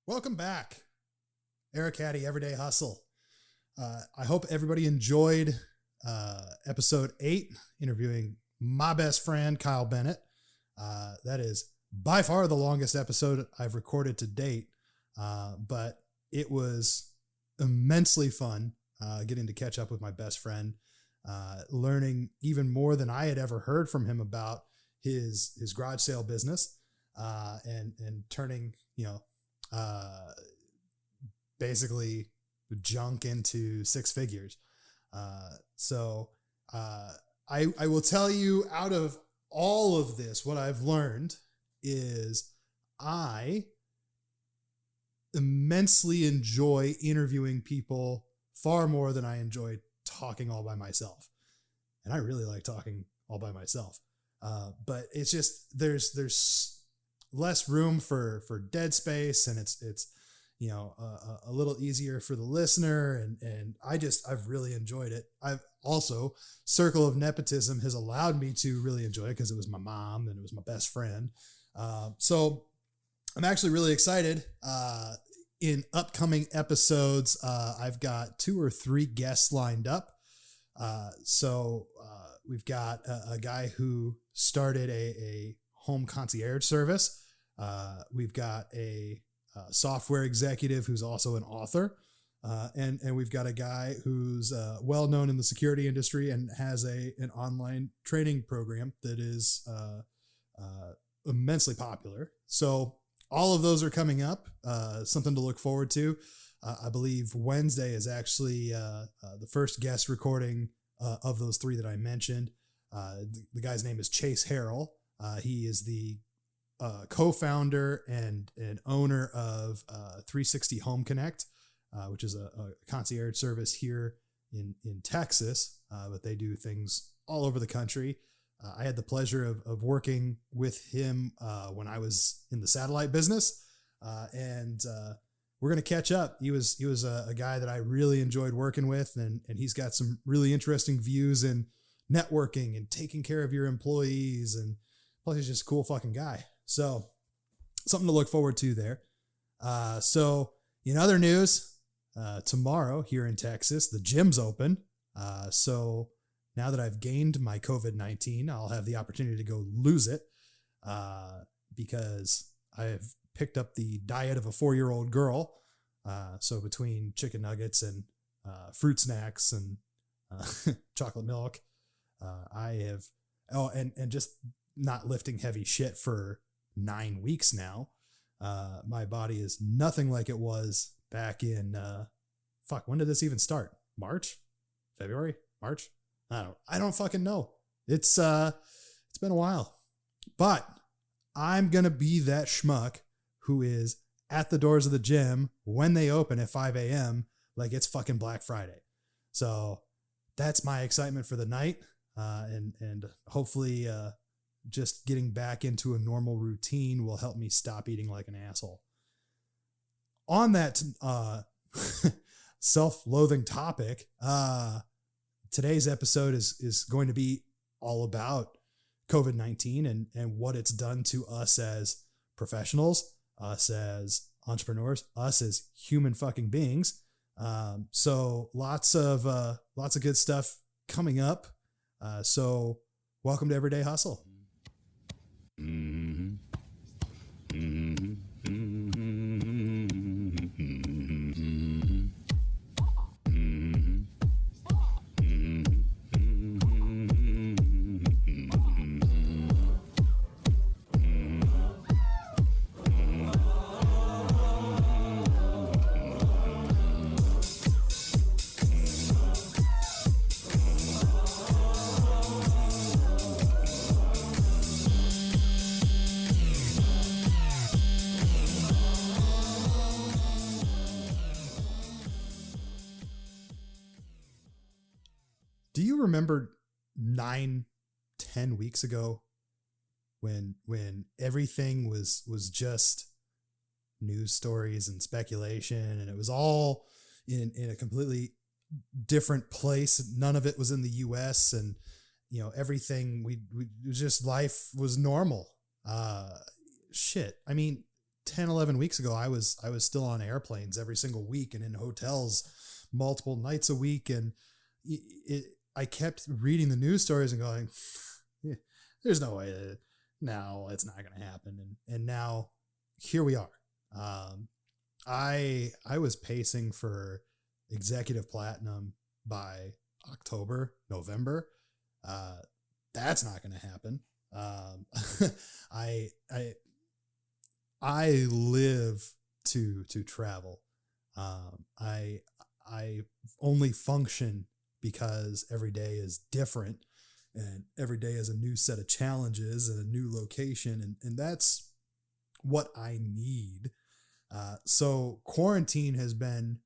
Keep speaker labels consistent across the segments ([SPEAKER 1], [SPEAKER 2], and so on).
[SPEAKER 1] Welcome back, Eric Caddy, Everyday Hustle. I hope everybody enjoyed episode 8, interviewing my best friend, Kyle Bennett. That is by far the longest episode I've recorded to date, but it was immensely fun getting to catch up with my best friend, learning even more than I had ever heard from him about his garage sale business, and turning, basically junk into 6 figures. So I will tell you, out of all of this, what I've learned is I immensely enjoy interviewing people far more than I enjoy talking all by myself. And I really like talking all by myself. But it's just, there's less room for dead space, and it's a little easier for the listener, and I've really enjoyed it. I've also, circle of nepotism has allowed me to really enjoy it because it was my mom and it was my best friend. So I'm actually really excited. In upcoming episodes, I've got 2 or 3 guests lined up. So we've got a guy who started a home concierge service. We've got a software executive who's also an author. And we've got a guy who's well known in the security industry and has an online training program that is immensely popular. So all of those are coming up, something to look forward to. I believe Wednesday is actually the first guest recording of those 3 that I mentioned. The guy's name is Chase Harrell. He is the co-founder and owner of 360 Home Connect, which is a concierge service here in Texas, but they do things all over the country. I had the pleasure of working with him when I was in the satellite business, and we're going to catch up. He was a guy that I really enjoyed working with, and he's got some really interesting views in networking and taking care of your employees, and plus he's just a cool fucking guy. So something to look forward to there. So in other news, tomorrow here in Texas, the gym's open. So now that I've gained my COVID-19, I'll have the opportunity to go lose it, because I've picked up the diet of a 4-year-old girl. So between chicken nuggets and fruit snacks and chocolate milk, I have, and just not lifting heavy shit for 9 weeks now. My body is nothing like it was back in, when did this even start? March? February? March? I don't fucking know. It's been a while, but I'm going to be that schmuck who is at the doors of the gym when they open at 5 a.m. like it's fucking Black Friday. So that's my excitement for the night. And hopefully, just getting back into a normal routine will help me stop eating like an asshole. On that self-loathing topic, today's episode is going to be all about COVID-19 and what it's done to us as professionals, us as entrepreneurs, us as human fucking beings. So lots of good stuff coming up. So welcome to Everyday Hustle. Mm-hmm. Mm-hmm. Do you remember 9-10 weeks ago when everything was just news stories and speculation, and it was all in a completely different place? None of it was in the US, and everything we just, life was normal. Shit. I mean, 10, 11 weeks ago, I was still on airplanes every single week and in hotels multiple nights a week. And I kept reading the news stories and going, "Yeah, there's no way that now it's not going to happen." And now here we are. I was pacing for executive platinum by October, November. That's not going to happen. I live to travel. I only function because every day is different and every day is a new set of challenges and a new location. And that's what I need. So quarantine has been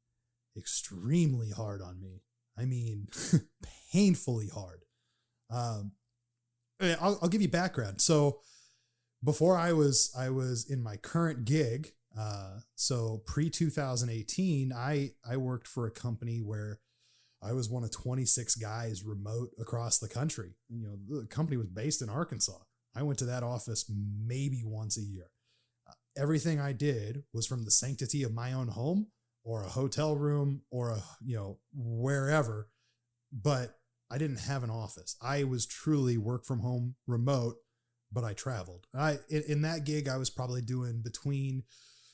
[SPEAKER 1] extremely hard on me. I mean, painfully hard. I'll give you background. So before I was in my current gig, so pre 2018, I worked for a company where I was one of 26 guys remote across the country. You know, the company was based in Arkansas. I went to that office maybe once a year. Everything I did was from the sanctity of my own home or a hotel room or wherever, but I didn't have an office. I was truly work from home remote, but I traveled. In that gig, I was probably doing between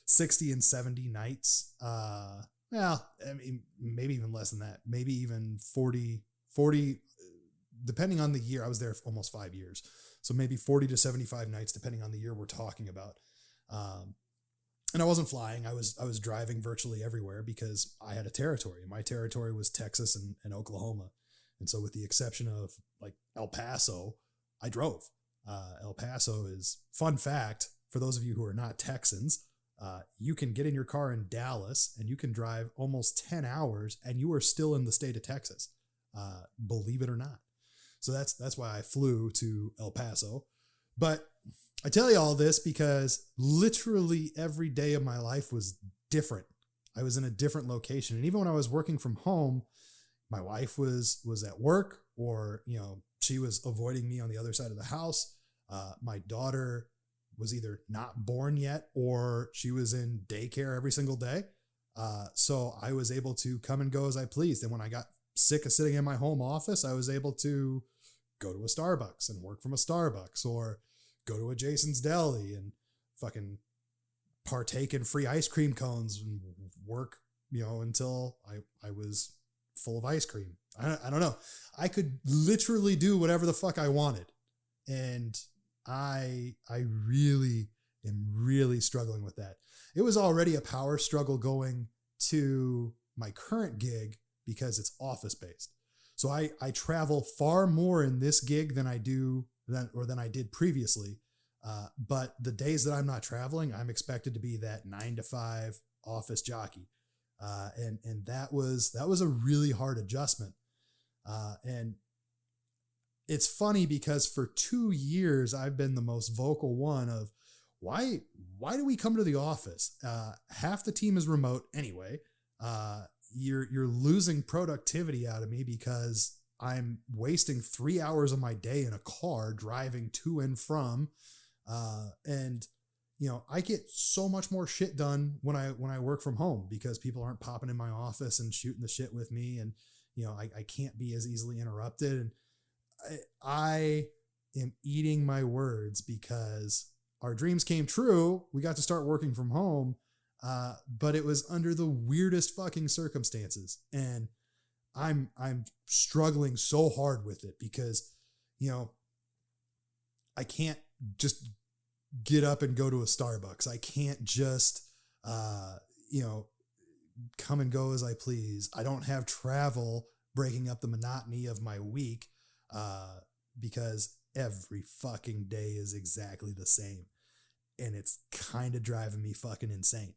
[SPEAKER 1] 60 and 70 nights. Well, I mean, maybe even less than that, maybe even 40, depending on the year. I was there for almost 5 years. So maybe 40 to 75 nights, depending on the year we're talking about. And I wasn't flying. I was driving virtually everywhere because I had a territory. My territory was Texas and Oklahoma. And so with the exception of like El Paso, I drove. El Paso is, fun fact, for those of you who are not Texans, you can get in your car in Dallas and you can drive almost 10 hours and you are still in the state of Texas, believe it or not. So that's why I flew to El Paso. But I tell you all this because literally every day of my life was different. I was in a different location. And even when I was working from home, my wife was at work, or, she was avoiding me on the other side of the house. My daughter was either not born yet or she was in daycare every single day. So I was able to come and go as I pleased. And when I got sick of sitting in my home office, I was able to go to a Starbucks and work from a Starbucks, or go to a Jason's Deli and fucking partake in free ice cream cones and work, until I was full of ice cream. I don't know. I could literally do whatever the fuck I wanted. And I really am really struggling with that. It was already a power struggle going to my current gig because it's office based. So I travel far more in this gig than I did previously. But the days that I'm not traveling, I'm expected to be that 9 to 5 office jockey. And that was a really hard adjustment. And it's funny because for 2 years, I've been the most vocal one of why do we come to the office? Half the team is remote anyway. You're losing productivity out of me because I'm wasting 3 hours of my day in a car driving to and from. And I get so much more shit done when I work from home because people aren't popping in my office and shooting the shit with me. And, I can't be as easily interrupted. And I am eating my words because our dreams came true. We got to start working from home. But it was under the weirdest fucking circumstances. And I'm struggling so hard with it because, I can't just get up and go to a Starbucks. I can't just, come and go as I please. I don't have travel breaking up the monotony of my week, because every fucking day is exactly the same. And it's kind of driving me fucking insane.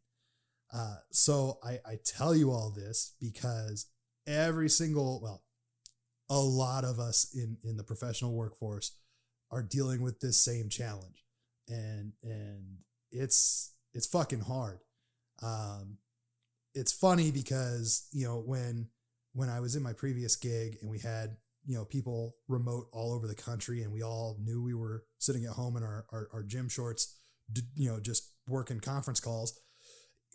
[SPEAKER 1] So I tell you all this because a lot of us in the professional workforce are dealing with this same challenge. And it's fucking hard. It's funny because, when I was in my previous gig and we had, people remote all over the country and we all knew we were sitting at home in our gym shorts, just working conference calls,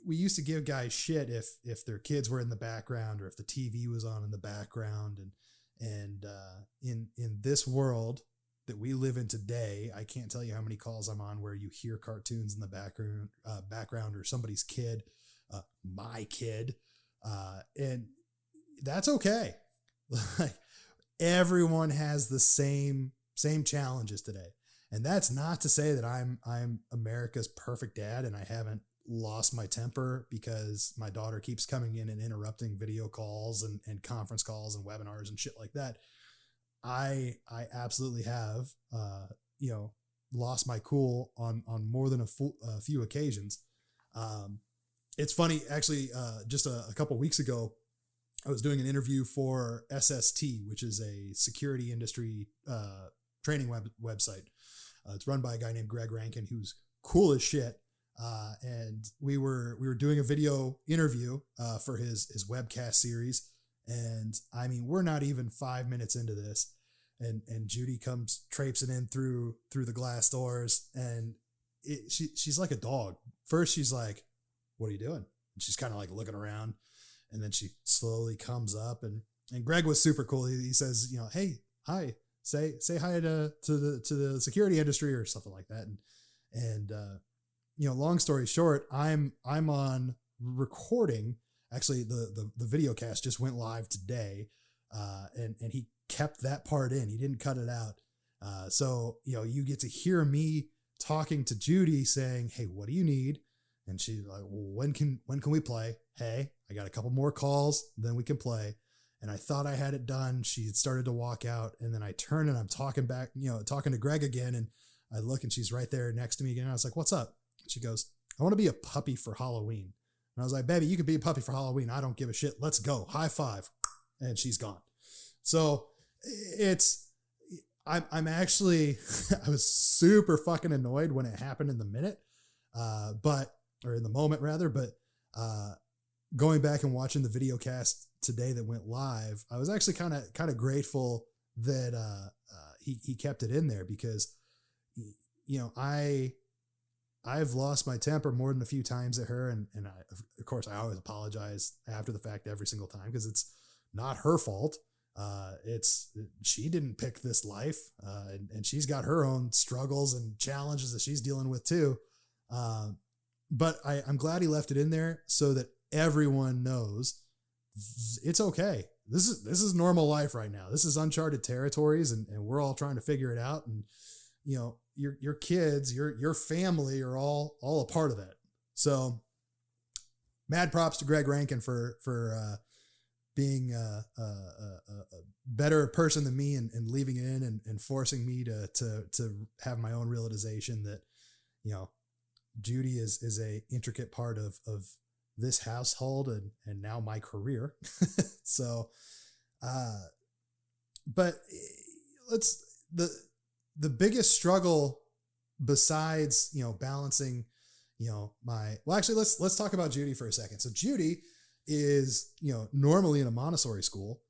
[SPEAKER 1] we used to give guys shit if their kids were in the background or if the TV was on in the background. And in this world that we live in today, I can't tell you how many calls I'm on where you hear cartoons in the background or somebody's kid, my kid. And that's okay. Like, everyone has the same challenges today. And that's not to say that I'm America's perfect dad and I haven't lost my temper because my daughter keeps coming in and interrupting video calls and conference calls and webinars and shit like that. I absolutely have, lost my cool on more than a few occasions. It's funny, actually, just a couple weeks ago, I was doing an interview for SST, which is a security industry training website. It's run by a guy named Greg Rankin, who's cool as shit. And we were doing a video interview for his webcast series. And I mean, we're not even 5 minutes into this. And Judy comes traipsing in through the glass doors, and she's like a dog. First, she's like, "What are you doing?" And she's kind of like looking around, and then she slowly comes up, and Greg was super cool. He says, "Hey, hi, say hi to the security industry," or something like that. And long story short, I'm on recording. Actually, the video cast just went live today, and he kept that part in. He didn't cut it out. So you get to hear me talking to Judy saying, "Hey, what do you need?" And she's like, "Well, when can we play? Hey, I got a couple more calls, then we can play." And I thought I had it done. She had started to walk out, and then I turn and I'm talking back, talking to Greg again. And I look and she's right there next to me again. I was like, "What's up?" She goes, "I want to be a puppy for Halloween." And I was like, "Baby, you can be a puppy for Halloween. I don't give a shit. Let's go. High five." And she's gone. So I'm actually, I was super fucking annoyed when it happened in the moment rather, but going back and watching the video cast today that went live, I was actually kind of grateful that he kept it in there, because I've lost my temper more than a few times at her, and of course I always apologize after the fact every single time, because it's not her fault. She didn't pick this life, and she's got her own struggles and challenges that she's dealing with too. But I'm glad he left it in there so that everyone knows it's okay. This is normal life right now. This is uncharted territories, and we're all trying to figure it out. And your kids, your family are all a part of that. So mad props to Greg Rankin for being a better person than me and leaving it in and forcing me to have my own realization that, Judy is a intricate part of this household and now my career. So, but the biggest struggle besides, balancing, let's talk about Judy for a second. So Judy is, normally in a Montessori school,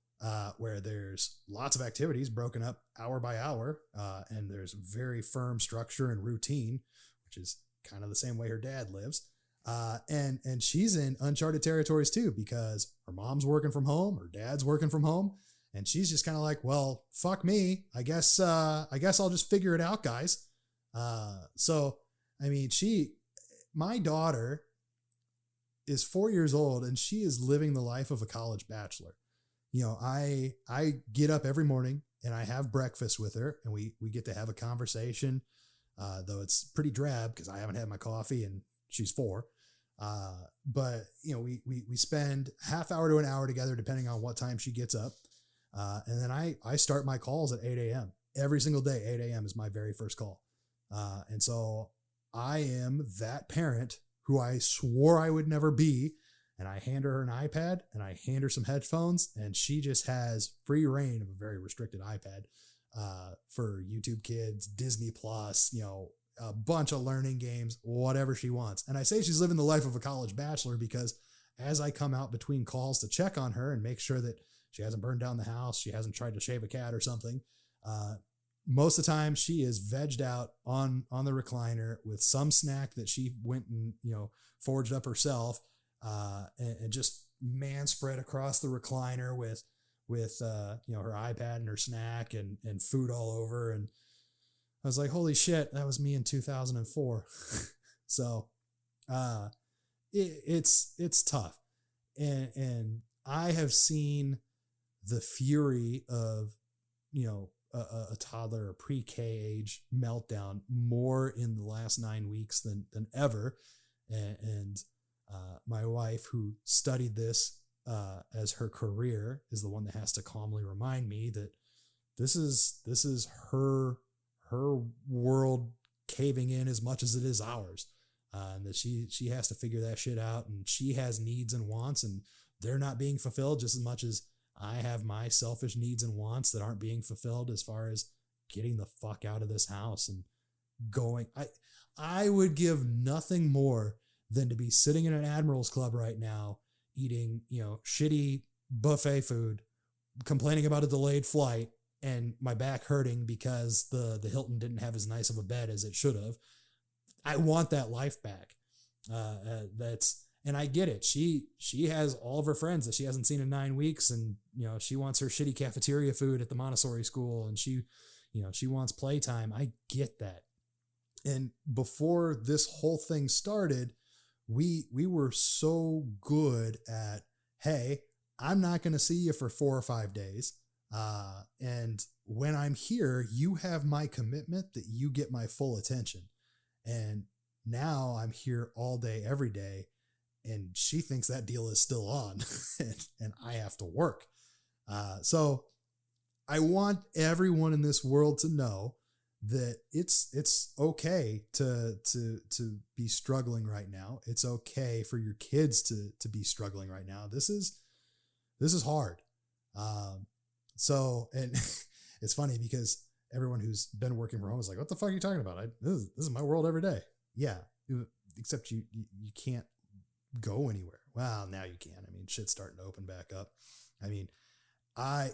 [SPEAKER 1] where there's lots of activities broken up hour by hour, and there's very firm structure and routine, which is kind of the same way her dad lives. And she's in uncharted territories too, because her mom's working from home, her dad's working from home, and she's just kind of like, well, fuck me. I guess I'll just figure it out, guys. So, I mean, my daughter is 4 years old, and she is living the life of a college bachelor. I get up every morning and I have breakfast with her, and we get to have a conversation, though it's pretty drab because I haven't had my coffee and she's 4. But we spend half hour to an hour together, depending on what time she gets up. And then I start my calls at 8 a.m. every single day. 8 a.m. is my very first call. And so I am that parent who I swore I would never be. And I hand her an iPad and I hand her some headphones, and she just has free reign of a very restricted iPad, for YouTube Kids, Disney Plus, a bunch of learning games, whatever she wants. And I say she's living the life of a college bachelor because as I come out between calls to check on her and make sure that she hasn't burned down the house, she hasn't tried to shave a cat or something, most of the time she is vegged out on the recliner with some snack that she went and, forged up herself, and just man spread across the recliner with her iPad and her snack and food all over. And I was like, holy shit, that was me in 2004. So, it's tough. And I have seen the fury of, a toddler or pre-K age meltdown more in the last 9 weeks than ever. And my wife, who studied this as her career, is the one that has to calmly remind me that this is her world caving in as much as it is ours, and that she has to figure that shit out, and she has needs and wants, and they're not being fulfilled just as much as I have my selfish needs and wants that aren't being fulfilled as far as getting the fuck out of this house and going. I would give nothing more than to be sitting in an Admiral's Club right now, eating, shitty buffet food, complaining about a delayed flight, and my back hurting because the Hilton didn't have as nice of a bed as it should have. I want that life back. And I get it. She has all of her friends that she hasn't seen in 9 weeks, and she wants her shitty cafeteria food at the Montessori school, and she wants playtime. I get that. And before this whole thing started, we were so good at, hey, I'm not going to see you for 4 or 5 days. And when I'm here, you have my commitment that you get my full attention. And now I'm here all day, every day. And she thinks that deal is still on and I have to work. So I want everyone in this world to know that it's okay to be struggling right now. It's okay for your kids to be struggling right now. This is hard. So, and it's funny because everyone who's been working from home is like, what the fuck are you talking about? This is my world every day. Yeah. Except you can't go anywhere. Well, now you can. I mean, shit's starting to open back up. I mean,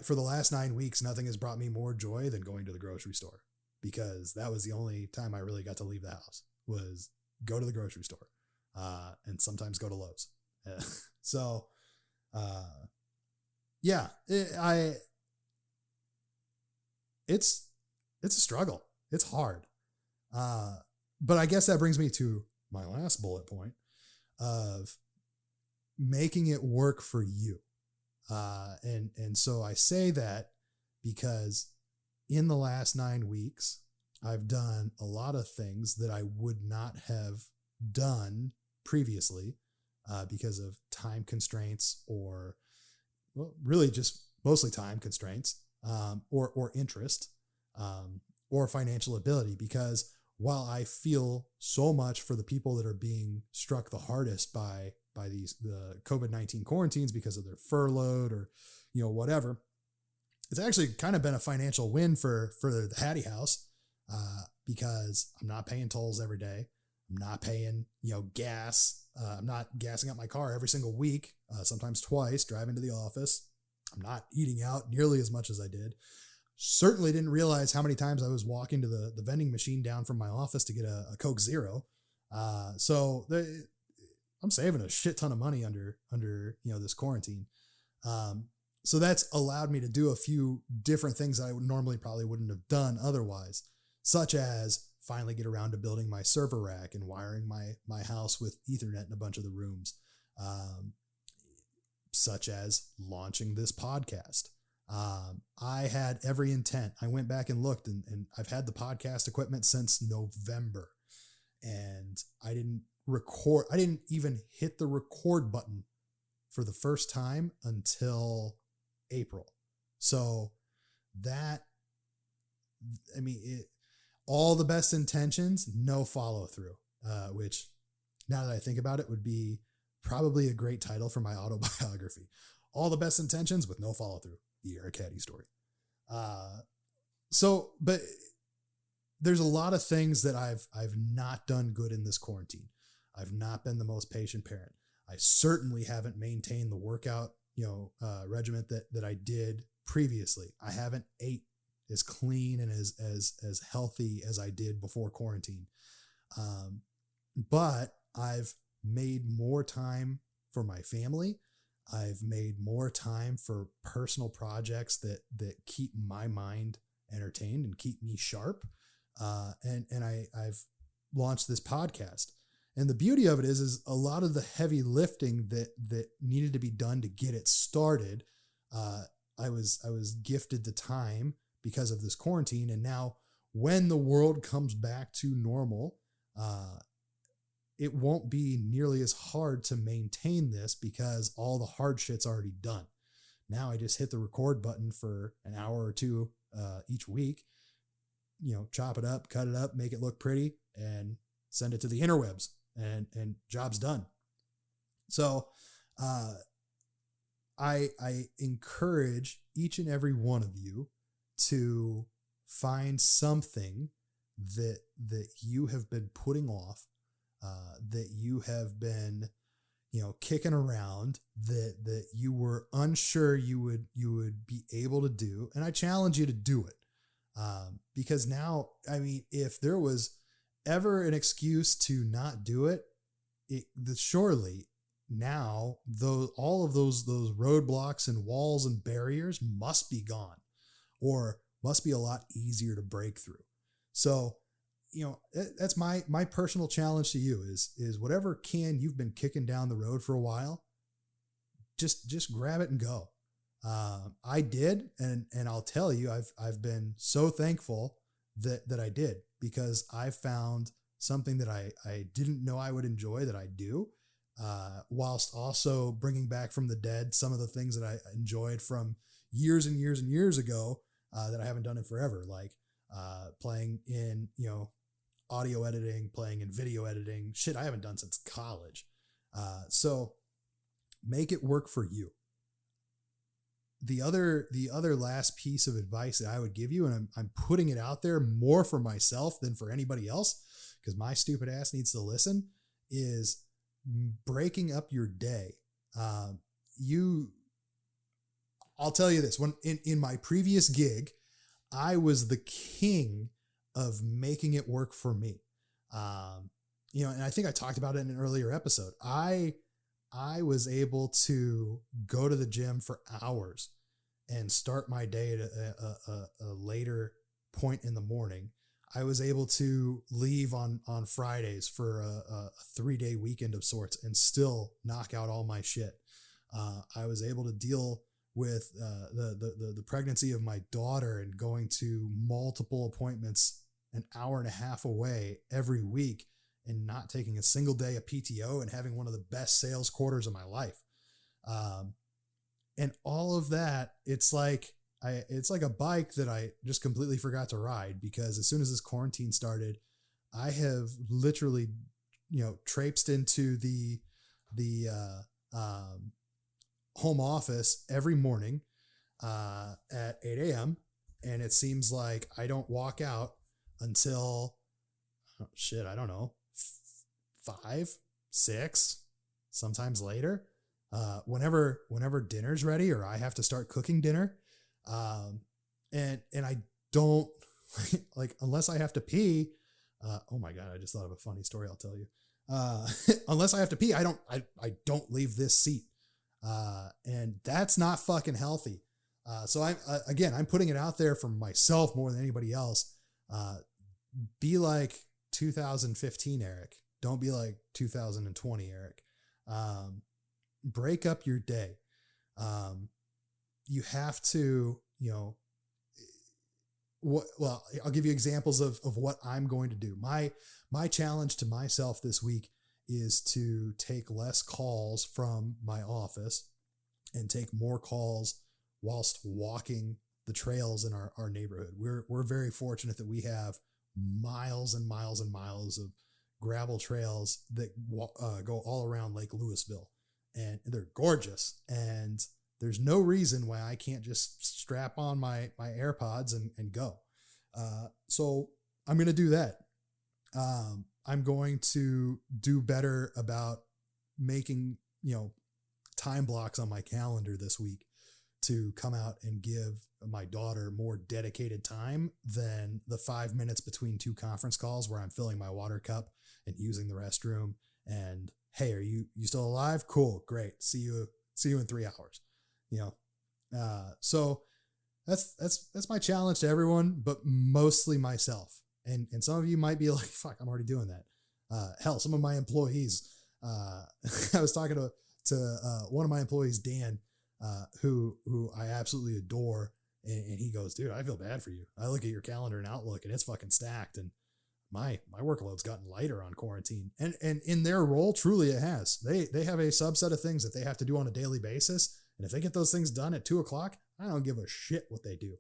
[SPEAKER 1] for the last 9 weeks, nothing has brought me more joy than going to the grocery store, because that was the only time I really got to leave the house, was go to the grocery store, and sometimes go to Lowe's. So, yeah, it's a struggle. It's hard. But I guess that brings me to my last bullet point of making it work for you. And so I say that because in the last 9 weeks, I've done a lot of things that I would not have done previously, because of time constraints, or, well, really just mostly time constraints, or interest, or financial ability. Because while I feel so much for the people that are being struck the hardest by the COVID-19 quarantines because of their furloughed or, whatever, it's actually kind of been a financial win for the Hattie house, because I'm not paying tolls every day. I'm not paying, gas. I'm not gassing up my car every single week, sometimes twice, driving to the office. I'm not eating out nearly as much as I did. Certainly didn't realize how many times I was walking to the vending machine down from my office to get a Coke Zero. So I'm saving a shit ton of money under this quarantine. So that's allowed me to do a few different things that I would normally probably wouldn't have done otherwise, such as finally get around to building my server rack and wiring my house with Ethernet in a bunch of the rooms, such as launching this podcast. I had every intent. I went back and looked, and I've had the podcast equipment since November, and I didn't even hit the record button for the first time until April. So that, I mean, all the best intentions, no follow through, which now that I think about it would be probably a great title for my autobiography. All the best intentions with no follow through. The Eric Caddy story. But there's a lot of things that I've not done good in this quarantine. I've not been the most patient parent. I certainly haven't maintained the workout, regimen that I did previously. I haven't ate as clean and as healthy as I did before quarantine. But I've made more time for my family. I've made more time for personal projects that keep my mind entertained and keep me sharp. And I've launched this podcast. And the beauty of it is a lot of the heavy lifting that needed to be done to get it started. I was gifted the time because of this quarantine. And now when the world comes back to normal, it won't be nearly as hard to maintain this because all the hard shit's already done. Now I just hit the record button for an hour or two each week, chop it up, cut it up, make it look pretty, and send it to the interwebs, and job's done. So I encourage each and every one of you to find something that you have been putting off, that you have been, kicking around, that you were unsure you would be able to do. And I challenge you to do it. Because now, if there was ever an excuse to not do it, surely now all of those roadblocks and walls and barriers must be gone, or must be a lot easier to break through. So, that's my personal challenge to you is whatever can you've been kicking down the road for a while, just grab it and go. I did. And I'll tell you, I've been so thankful that I did, because I found something that I didn't know I would enjoy that I do, whilst also bringing back from the dead some of the things that I enjoyed from years and years and years ago, that I haven't done in forever. Like, playing in, audio editing, playing in video editing, shit I haven't done since college. So make it work for you. The other last piece of advice that I would give you, and I'm putting it out there more for myself than for anybody else, because my stupid ass needs to listen, is breaking up your day. I'll tell you this, when in my previous gig, I was the king of making it work for me. And I think I talked about it in an earlier episode. I was able to go to the gym for hours and start my day at a later point in the morning. I was able to leave on Fridays for a 3-day weekend of sorts and still knock out all my shit. I was able to deal with the pregnancy of my daughter and going to multiple appointments an hour and a half away every week and not taking a single day of PTO and having one of the best sales quarters of my life. And all of that, it's like a bike that I just completely forgot to ride, because as soon as this quarantine started, I have literally, traipsed into the home office every morning at 8 a.m. And it seems like I don't walk out until, I don't know, 5, 6, sometimes later, whenever dinner's ready or I have to start cooking dinner. And I don't like, unless I have to pee. Oh my God, I just thought of a funny story I'll tell you. Unless I have to pee, I don't leave this seat. And that's not fucking healthy. So I'm putting it out there for myself more than anybody else. Be like 2015 Eric. Don't be like 2020 Eric. Break up your day. You have to, I'll give you examples of what I'm going to do. My challenge to myself this week is to take less calls from my office and take more calls whilst walking the trails in our neighborhood. We're very fortunate that we have miles and miles and miles of gravel trails that go all around Lake Louisville, and they're gorgeous. And there's no reason why I can't just strap on my AirPods and go. So I'm going to do that. I'm going to do better about making, time blocks on my calendar this week to come out and give my daughter more dedicated time than the 5 minutes between two conference calls where I'm filling my water cup and using the restroom. And hey, are you still alive? Cool, great. See you in 3 hours. So that's my challenge to everyone, but mostly myself. And some of you might be like, fuck, I'm already doing that. Hell, some of my employees, I was talking to one of my employees, Dan, who I absolutely adore. And he goes, dude, I feel bad for you. I look at your calendar and Outlook and it's fucking stacked. And my workload's gotten lighter on quarantine. And in their role, truly it has. They have a subset of things that they have to do on a daily basis. And if they get those things done at 2:00, I don't give a shit what they do.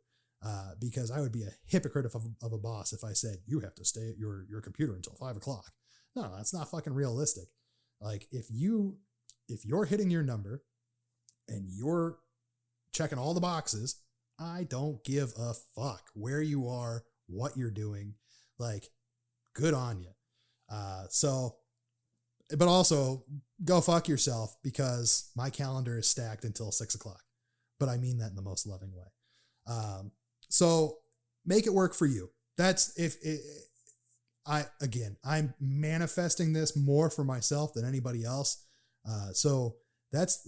[SPEAKER 1] Because I would be a hypocrite of a boss if I said, you have to stay at your computer until 5:00. No, that's not fucking realistic. Like if you're hitting your number and you're checking all the boxes, I don't give a fuck where you are, what you're doing. Like, good on you. But also go fuck yourself because my calendar is stacked until 6:00. But I mean that in the most loving way. So make it work for you. I'm manifesting this more for myself than anybody else. So that's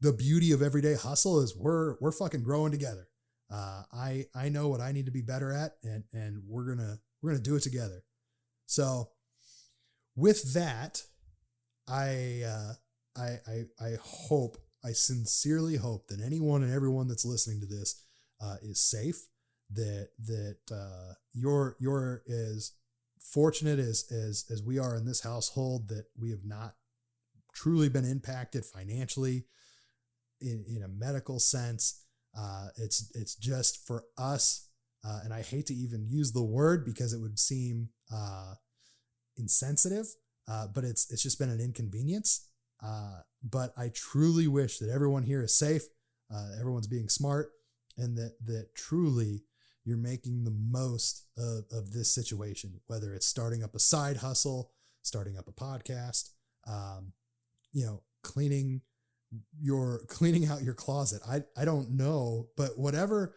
[SPEAKER 1] the beauty of everyday hustle is we're fucking growing together. I know what I need to be better at and we're going to do it together. So with that, I sincerely hope that anyone and everyone that's listening to this, is safe, that you're as fortunate as we are in this household, that we have not truly been impacted financially in a medical sense. It's just for us. And I hate to even use the word because it would seem, insensitive. But it's just been an inconvenience. But I truly wish that everyone here is safe. Everyone's being smart and that truly you're making the most of this situation, whether it's starting up a side hustle, starting up a podcast, cleaning out your closet. I don't know, but whatever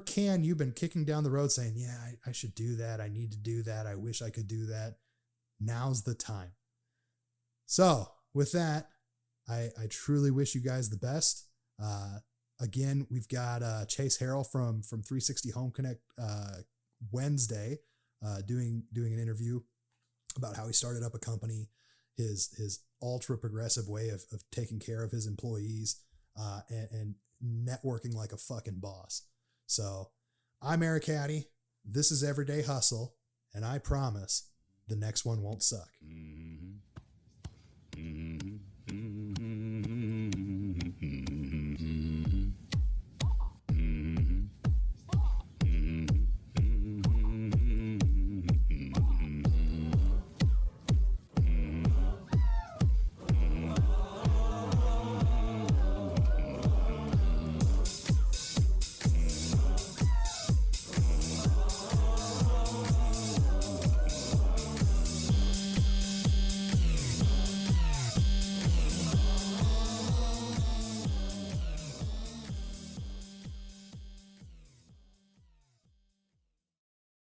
[SPEAKER 1] can you've been kicking down the road saying, yeah, I should do that. I need to do that. I wish I could do that. Now's the time. So with that, I truly wish you guys the best. Again, we've got Chase Harrell from 360 Home Connect Wednesday doing an interview about how he started up a company, his ultra progressive way of taking care of his employees and networking like a fucking boss. So I'm Eric Hattie. This is Everyday Hustle, and I promise the next one won't suck. Mm-hmm.